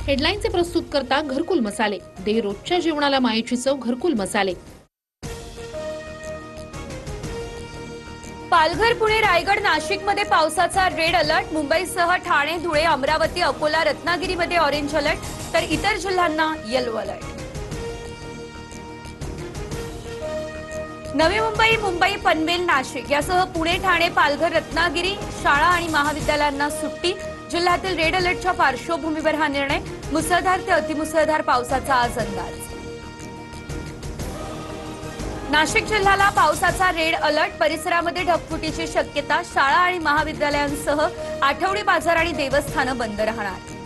हेडलाईनचे प्रस्तुत करता घरकुल मसाले, दे रोजच्या जेवणाला मायेची चव घरकुल मसाले। पालघर, पुणे, रायगड, नाशिकमध्ये पावसाचा रेड अलर्ट। मुंबईसह ठाणे, धुळे, अमरावती, अकोला, रत्नागिरीमध्ये ऑरेंज अलर्ट, तर इतर जिल्ह्यांना येलो अलर्ट। नवी मुंबई, मुंबई, पनवेल, नाशिक यासह पुणे, ठाणे, पालघर, रत्नागिरी शाळा आणि महाविद्यालयांना सुट्टी। जिल्ह्यातील रेड अलर्टच्या पार्श्वभूमीवर हा निर्णय। मुसळधार ते अतिमुसळधार पावसाचा आज अंदाज। नाशिक जिल्ह्याला पावसाचा रेड अलर्ट, परिसरामध्ये ढगफुटीची शक्यता। शाळा आणि महाविद्यालयांसह आठवडी बाजार आणि देवस्थानं बंद राहणार।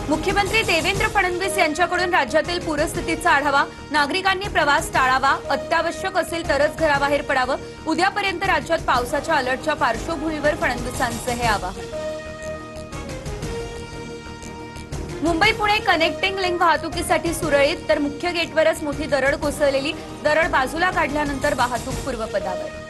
मुख्यमंत्री देवेंद्र फडणवीस यांच्याकडून राज्यातील पूरस्थितीचा आढावा। नागरिकांनी प्रवास टाळावा, अत्यावश्यक असेल तरच घराबाहेर पडावं। उद्यापर्यंत राज्यात पावसाच्या अलर्टच्या पार्श्वभूमीवर फडणवीसांचं हे आवाहन। मुंबई पुणे कनेक्टिंग लिंक वाहतुकीसाठी सुरळीत, तर मुख्य गेटवरच मोठी दरड कोसळलेली। दरड बाजूला काढल्यानंतर वाहतूक पूर्वपदावर।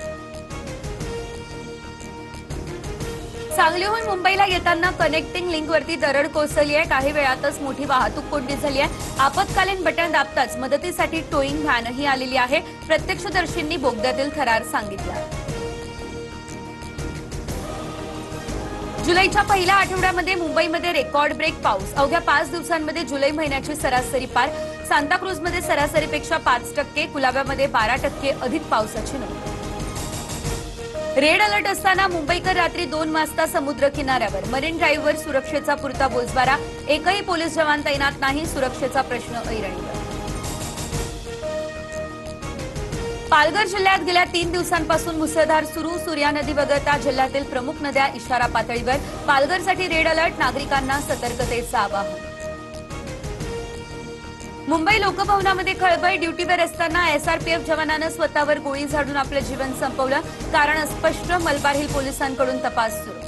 सांगलीहून मुंबईला येताना कनेक्टिंग लिंकवरती दरड कोसळली आहे। काही वेळातच मोठी वाहतूक कोंडी झाली आहे। आपत्कालीन बटन दाबताच मदतीसाठी टोईंग व्हॅनही आलेली आहे। प्रत्यक्षदर्शींनी बोगद्यातील थरार सांगितला। जुलैच्या पहिल्या आठवड्यामध्ये मुंबईमध्ये रेकॉर्ड ब्रेक पाऊस। अवघ्या 5 दिवसांमध्ये जुलै महिन्याची सरासरी पार। सांताक्रूजमध्ये सरासरीपेक्षा 5%, कुलाब्यामध्ये 12% अधिक पावसाची नोंद। रेड अलर्ट असताना मुंबईकर रात्री 2 वाजता समुद्र किनाऱ्यावर। मरीन ड्राईव्हवर सुरक्षेचा पुरता बोजबारा। एकही पोलीस जवान तैनात नाही, सुरक्षेचा प्रश्न ऐरणीवर। पालघर जिल्ह्यात गेल्या 3 दिवसांपासून मुसळधार सुरू। सूर्या नदी वगळता जिल्ह्यातील प्रमुख नद्या इशारा पातळीवर। पालघरसाठी रेड अलर्ट, नागरिकांना सतर्कतेचं आवाहन। मुंबई लोकभवनामध्ये खळबळ। ड्युटीवर असताना एसआरपीएफ जवानानं स्वतःवर गोळी झाडून आपलं जीवन संपवलं। कारण अस्पष्ट। मलबार हिल पोलिसांकडून तपास सुरू।